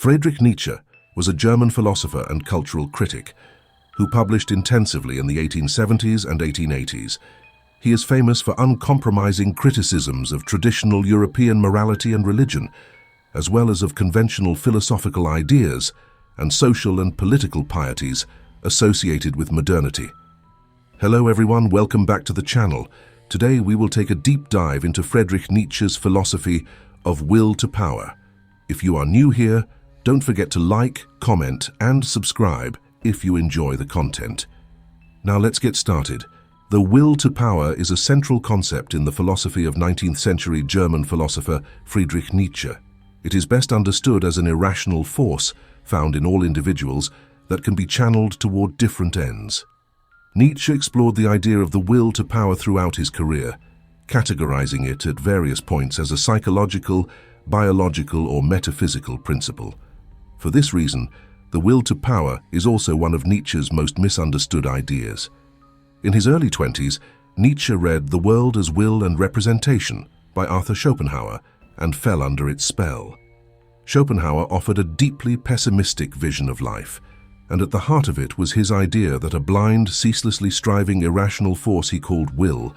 Friedrich Nietzsche was a German philosopher and cultural critic who published intensively in the 1870s and 1880s. He is famous for uncompromising criticisms of traditional European morality and religion, as well as of conventional philosophical ideas and social and political pieties associated with modernity. Hello everyone, welcome back to the channel. Today we will take a deep dive into Friedrich Nietzsche's philosophy of will to power. If you are new here, don't forget to like, comment, and subscribe if you enjoy the content. Now let's get started. The will to power is a central concept in the philosophy of 19th century German philosopher Friedrich Nietzsche. It is best understood as an irrational force found in all individuals that can be channeled toward different ends. Nietzsche explored the idea of the will to power throughout his career, categorizing it at various points as a psychological, biological, or metaphysical principle. For this reason, the will to power is also one of Nietzsche's most misunderstood ideas. In his early 20s, Nietzsche read The World as Will and Representation by Arthur Schopenhauer and fell under its spell. Schopenhauer offered a deeply pessimistic vision of life, and at the heart of it was his idea that a blind, ceaselessly striving, irrational force he called will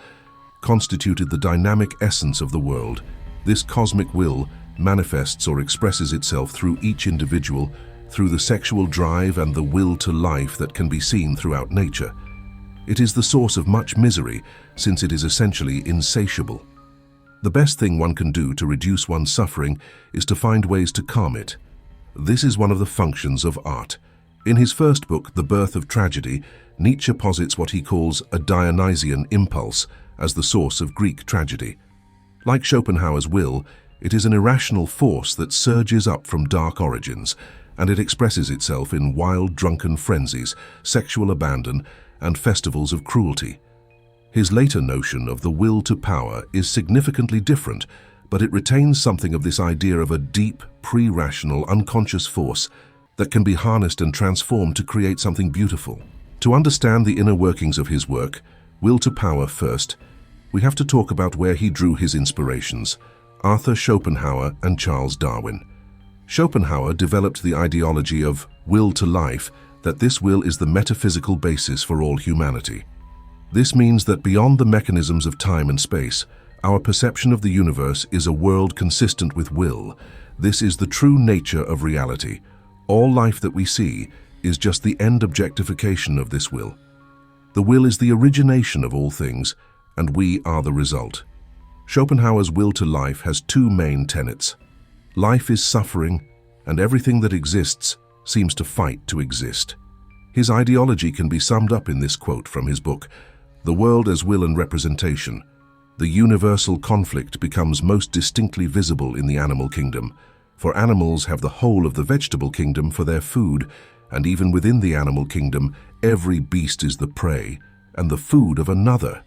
constituted the dynamic essence of the world. This cosmic will manifests or expresses itself through each individual, through the sexual drive and the will to life that can be seen throughout nature. It is the source of much misery, since it is essentially insatiable. The best thing one can do to reduce one's suffering is to find ways to calm it. This is one of the functions of art. In his first book, The Birth of Tragedy, Nietzsche posits what he calls a Dionysian impulse as the source of Greek tragedy. Like Schopenhauer's will, it is an irrational force that surges up from dark origins, and it expresses itself in wild, drunken frenzies, sexual abandon, and festivals of cruelty. His later notion of the will to power is significantly different, but it retains something of this idea of a deep, pre-rational, unconscious force that can be harnessed and transformed to create something beautiful. To understand the inner workings of his work, Will to Power first, we have to talk about where he drew his inspirations: Arthur Schopenhauer and Charles Darwin. Schopenhauer developed the ideology of will to life, that this will is the metaphysical basis for all humanity. This means that beyond the mechanisms of time and space, our perception of the universe is a world consistent with will. This is the true nature of reality. All life that we see is just the end objectification of this will. The will is the origination of all things, and we are the result. Schopenhauer's will to life has two main tenets. Life is suffering, and everything that exists seems to fight to exist. His ideology can be summed up in this quote from his book, The World as Will and Representation. The universal conflict becomes most distinctly visible in the animal kingdom, for animals have the whole of the vegetable kingdom for their food, and even within the animal kingdom, every beast is the prey and the food of another.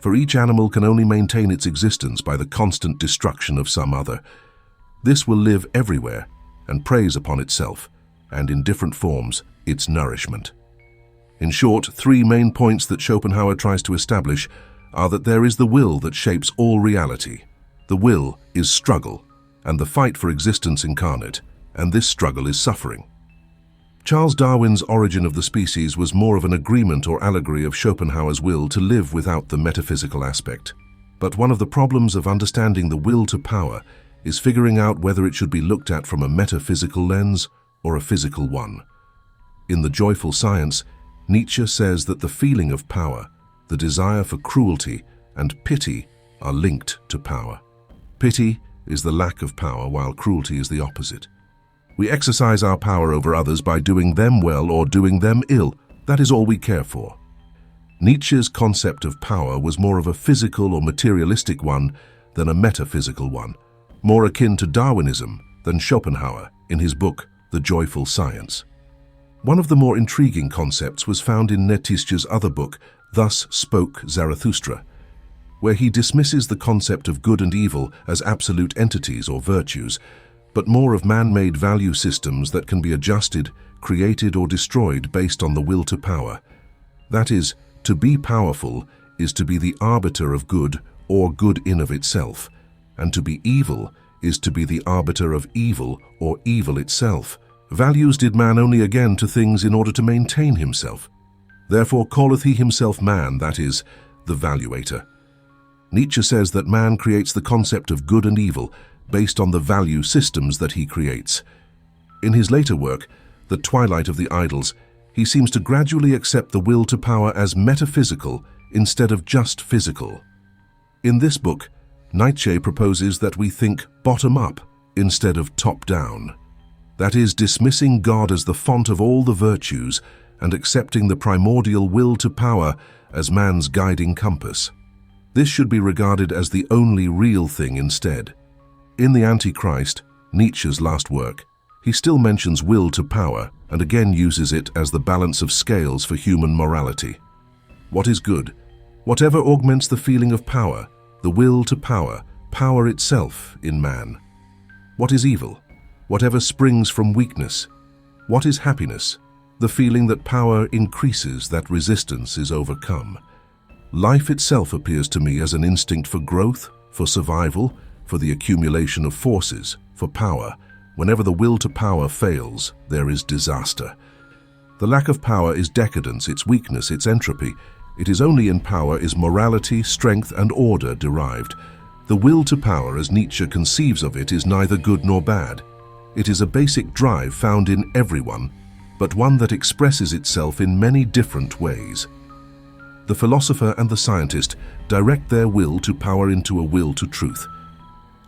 For each animal can only maintain its existence by the constant destruction of some other. This will live everywhere and preys upon itself, and in different forms, its nourishment. In short, three main points that Schopenhauer tries to establish are that there is the will that shapes all reality. The will is struggle, and the fight for existence incarnate, and this struggle is suffering. Charles Darwin's Origin of the Species was more of an agreement or allegory of Schopenhauer's will to live without the metaphysical aspect. But one of the problems of understanding the will to power is figuring out whether it should be looked at from a metaphysical lens or a physical one. In The Joyful Science, Nietzsche says that the feeling of power, the desire for cruelty, and pity are linked to power. Pity is the lack of power, while cruelty is the opposite. We exercise our power over others by doing them well or doing them ill. That is all we care for. Nietzsche's concept of power was more of a physical or materialistic one than a metaphysical one, more akin to Darwinism than Schopenhauer in his book, The Joyful Science. One of the more intriguing concepts was found in Nietzsche's other book, Thus Spoke Zarathustra, where he dismisses the concept of good and evil as absolute entities or virtues, but more of man-made value systems that can be adjusted, created, or destroyed based on the will to power. That is, to be powerful is to be the arbiter of good or good in of itself, and to be evil is to be the arbiter of evil or evil itself. Values did man only again to things in order to maintain himself. Therefore calleth he himself man, that is, the valuator. Nietzsche says that man creates the concept of good and evil based on the value systems that he creates. In his later work, The Twilight of the Idols, he seems to gradually accept the will to power as metaphysical instead of just physical. In this book, Nietzsche proposes that we think bottom-up instead of top-down. That is, dismissing God as the font of all the virtues and accepting the primordial will to power as man's guiding compass. This should be regarded as the only real thing instead. In The Antichrist, Nietzsche's last work, he still mentions will to power and again uses it as the balance of scales for human morality. What is good? Whatever augments the feeling of power, the will to power, power itself in man. What is evil? Whatever springs from weakness. What is happiness? The feeling that power increases, that resistance is overcome. Life itself appears to me as an instinct for growth, for survival, for the accumulation of forces, for power. Whenever the will to power fails, there is disaster. The lack of power is decadence, its weakness, its entropy. It is only in power is morality, strength, and order derived. The will to power, as Nietzsche conceives of it, is neither good nor bad. It is a basic drive found in everyone, but one that expresses itself in many different ways. The philosopher and the scientist direct their will to power into a will to truth.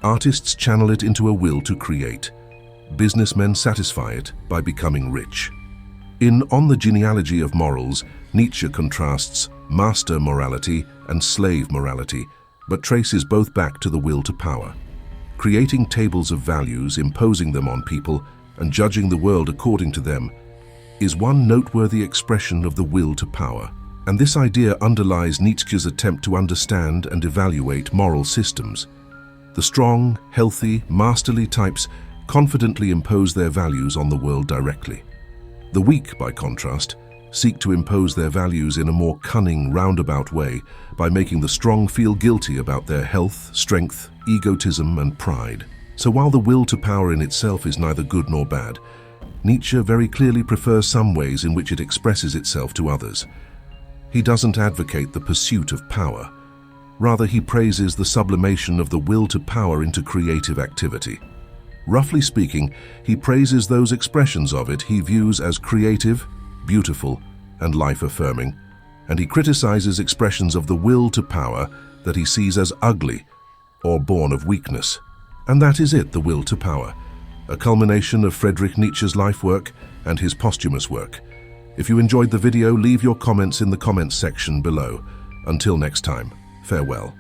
Artists channel it into a will to create. Businessmen satisfy it by becoming rich. In On the Genealogy of Morals, Nietzsche contrasts master morality and slave morality, but traces both back to the will to power. Creating tables of values, imposing them on people, and judging the world according to them is one noteworthy expression of the will to power. And this idea underlies Nietzsche's attempt to understand and evaluate moral systems. The strong, healthy, masterly types confidently impose their values on the world directly. The weak, by contrast, seek to impose their values in a more cunning, roundabout way by making the strong feel guilty about their health, strength, egotism, and pride. So while the will to power in itself is neither good nor bad, Nietzsche very clearly prefers some ways in which it expresses itself to others. He doesn't advocate the pursuit of power. Rather, he praises the sublimation of the will to power into creative activity. Roughly speaking, he praises those expressions of it he views as creative, beautiful, and life-affirming, and he criticizes expressions of the will to power that he sees as ugly or born of weakness. And that is it, the will to power, a culmination of Friedrich Nietzsche's life work and his posthumous work. If you enjoyed the video, leave your comments in the comments section below. Until next time, farewell.